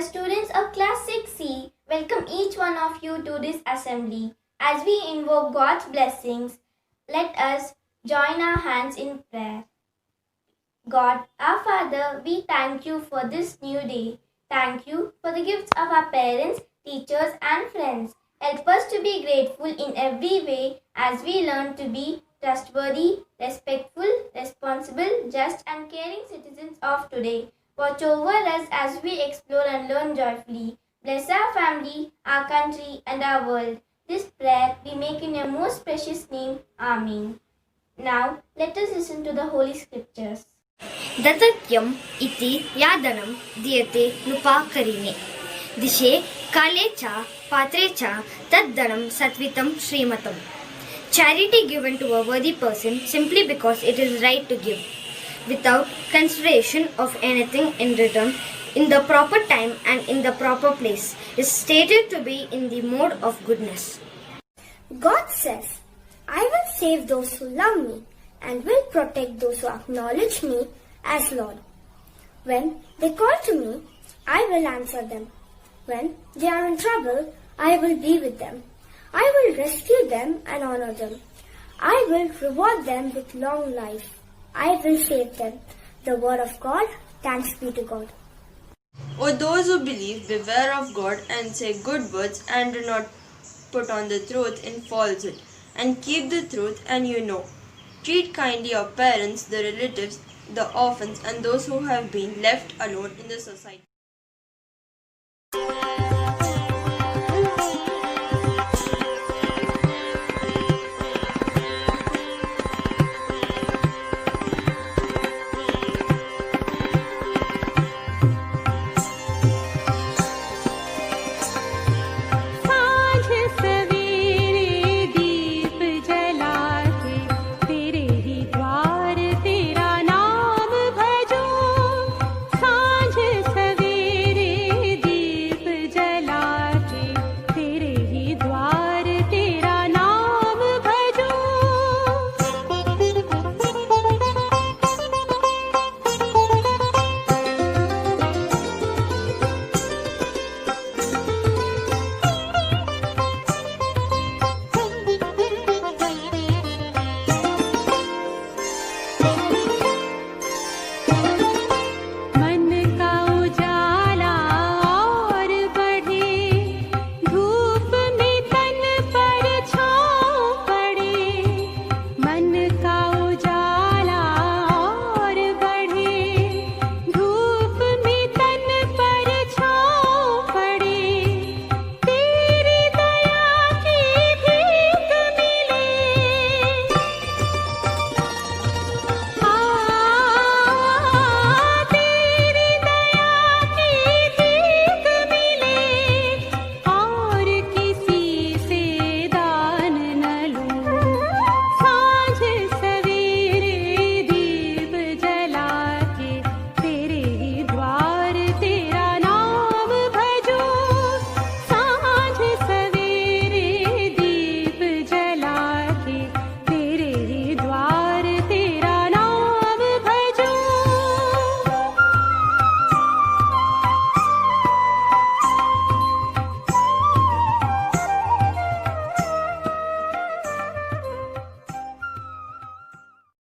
students of Class 6C, welcome each one of you to this assembly. As we invoke God's blessings, let us join our hands in prayer. God, our Father, we thank you for this new day. Thank you for the gifts of our parents, teachers and friends. Help us to be grateful in every way as we learn to be trustworthy, respectful, responsible, just and caring citizens of today. Watch over us as we explore and learn joyfully. Bless our family, our country and our world. This prayer we make in your most precious name. Amen. Now let us listen to the Holy Scriptures. Dadatyam iti yadanam diyate nupakarine. Dishe kale cha patre cha taddanam satvitam srimatam. Charity given to a worthy person simply because it is right to give, without consideration of anything in return, in the proper time and in the proper place, is stated to be in the mode of goodness. God says, I will save those who love me and will protect those who acknowledge me as Lord. When they call to me, I will answer them. When they are in trouble, I will be with them. I will rescue them and honor them. I will reward them with long life. I will save them. The word of God, thanks be to God. O those who believe, beware of God and say good words and do not put on the truth in falsehood, and keep the truth and you know. Treat kindly your parents, the relatives, the orphans and those who have been left alone in the society.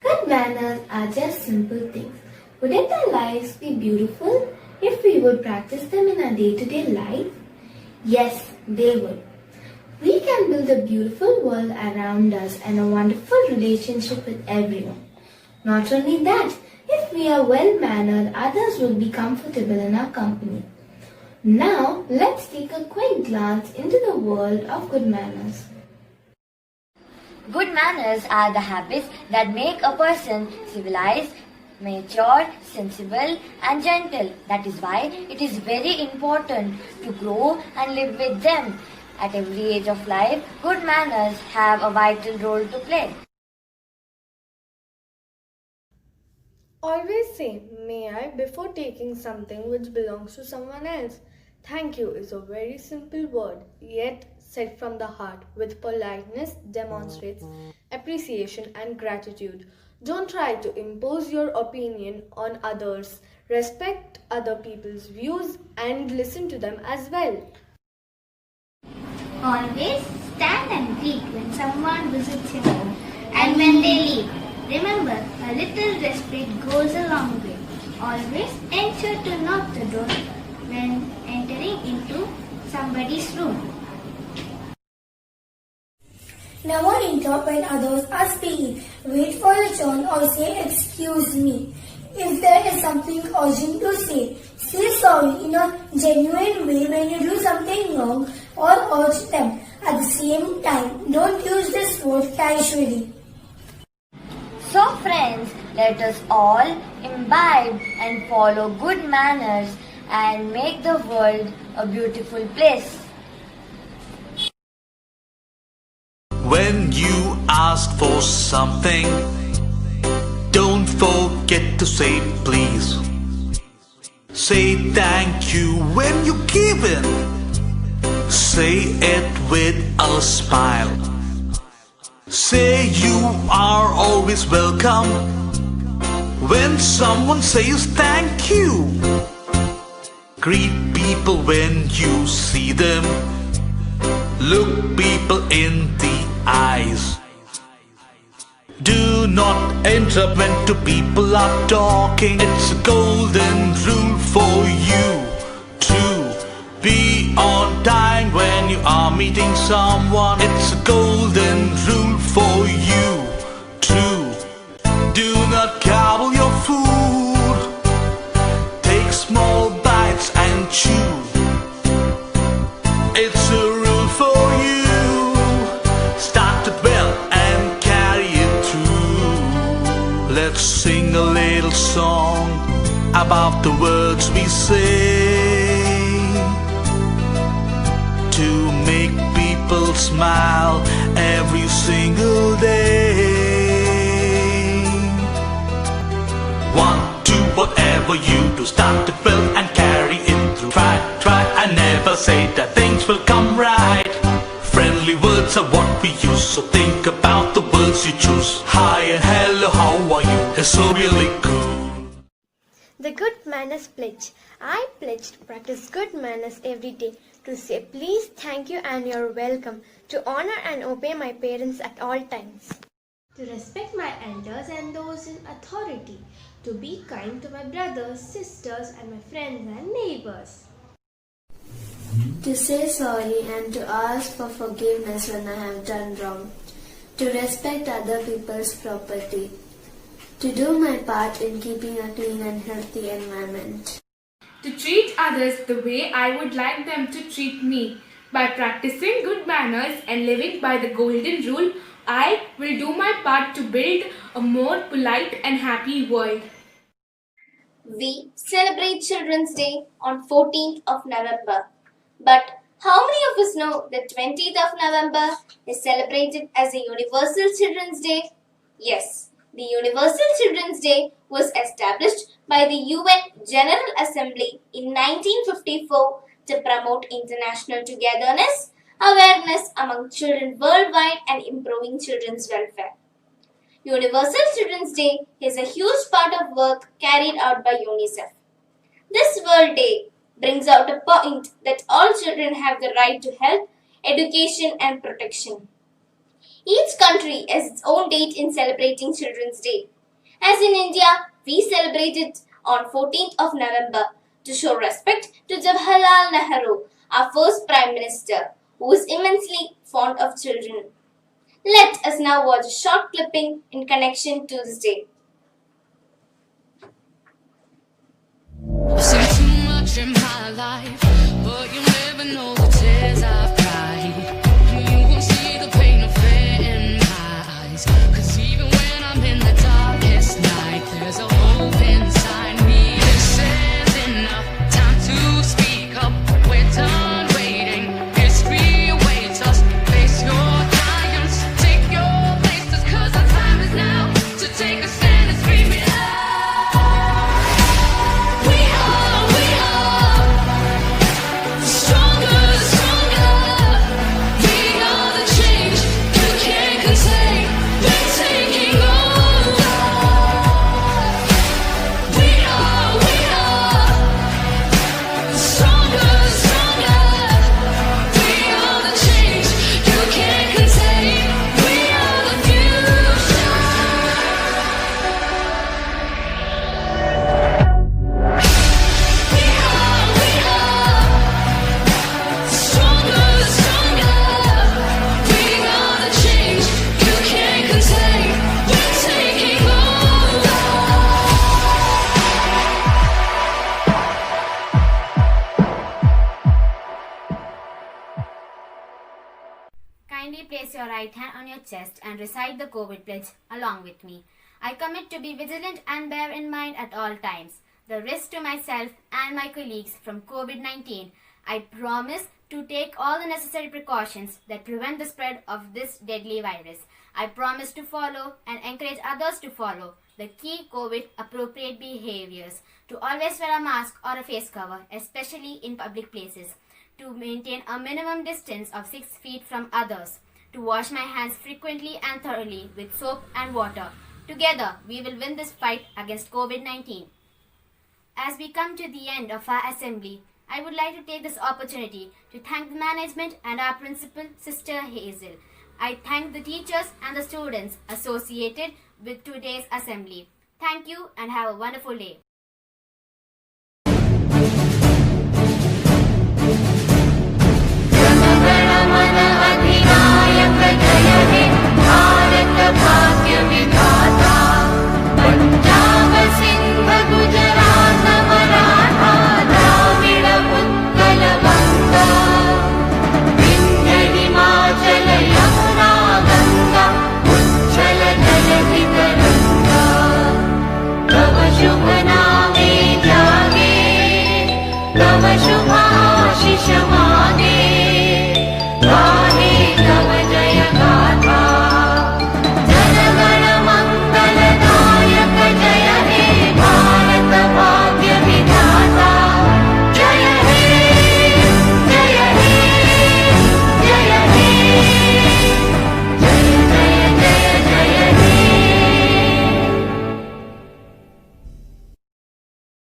Good manners are just simple things. Wouldn't our lives be beautiful if we would practice them in our day-to-day life? Yes, they would. We can build a beautiful world around us and a wonderful relationship with everyone. Not only that, if we are well-mannered, others will be comfortable in our company. Now, let's take a quick glance into the world of good manners. Good manners are the habits that make a person civilized, mature, sensible and gentle. That is why it is very important to grow and live with them. At every age of life, good manners have a vital role to play. Always say, may I, before taking something which belongs to someone else. Thank you is a very simple word, yet said from the heart with politeness demonstrates appreciation and gratitude. Don't try to impose your opinion on others. Respect other people's views and listen to them as well. Always stand and greet when someone visits your home and when they leave. Remember, a little respect goes a long way. Always ensure to knock the door when entering into somebody's room. Never interrupt when others are speaking. Wait for your turn or say excuse me. If there is something urgent to say sorry in a genuine way when you do something wrong or urge them. At the same time, don't use this word casually. So friends, let us all imbibe and follow good manners and make the world a beautiful place. When you ask for something, don't forget to say please. Say thank you when you give in. Say it with a smile. Say you are always welcome when someone says thank you. Greet people when you see them. Look people in the eyes. Do not interrupt when two people are talking. It's a golden rule for you to be on time when you are meeting someone. It's a golden rule for you to do not gobble your food. Take small bites and chew. It's a rule for you. Start it well and carry it through. Let's sing a little song about the words we say to make people smile every single day. 1, 2, whatever you do, start it well and carry it through. Try, and never say that things will come right. Friendly words are what we use, so think about the words you choose. Hi and hello, how are you? It's so really cool. The Good Manners Pledge. I pledge to practice good manners every day, to say please, thank you and you're welcome, to honor and obey my parents at all times, To respect my elders and those in authority. To be kind to my brothers, sisters, and my friends and neighbors. To say sorry and to ask for forgiveness when I have done wrong. To respect other people's property. To do my part in keeping a clean and healthy environment. To treat others the way I would like them to treat me. By practicing good manners and living by the golden rule, I will do my part to build a more polite and happy world. We celebrate Children's Day on 14th of November. But how many of us know that 20th of November is celebrated as a Universal Children's Day? Yes, the Universal Children's Day was established by the UN General Assembly in 1954 to promote international togetherness, awareness among children worldwide and improving children's welfare. Universal Children's Day is a huge part of work carried out by UNICEF. This World Day brings out a point that all children have the right to health, education and protection. Each country has its own date in celebrating Children's Day. As in India, we celebrate it on 14th of November to show respect to Jawaharlal Nehru, our first Prime Minister, who was immensely fond of children. Let us now watch a short clipping in connection to this day. I've seen too much in my life, but you never know the tears I've cried. You won't see the pain of fear in my eyes, 'cause even when I'm in the darkest night, there's a hope inside me. This is enough, time to speak up. We're done waiting, history awaits us. Face your giants, take your places, 'cause our time is now to take a stand and scream it out. We are stronger, stronger. right hand on your chest and recite the COVID pledge along with me. I commit to be vigilant and bear in mind at all times the risk to myself and my colleagues from COVID-19. I promise to take all the necessary precautions that prevent the spread of this deadly virus. I promise to follow and encourage others to follow the key COVID appropriate behaviors, to always wear a mask or a face cover, especially in public places, to maintain a minimum distance of 6 feet from others, to wash my hands frequently and thoroughly with soap and water. Together, we will win this fight against COVID-19. As we come to the end of our assembly, I would like to take this opportunity to thank the management and our principal, Sister Hazel. I thank the teachers and the students associated with today's assembly. Thank you and have a wonderful day. शुभाशिष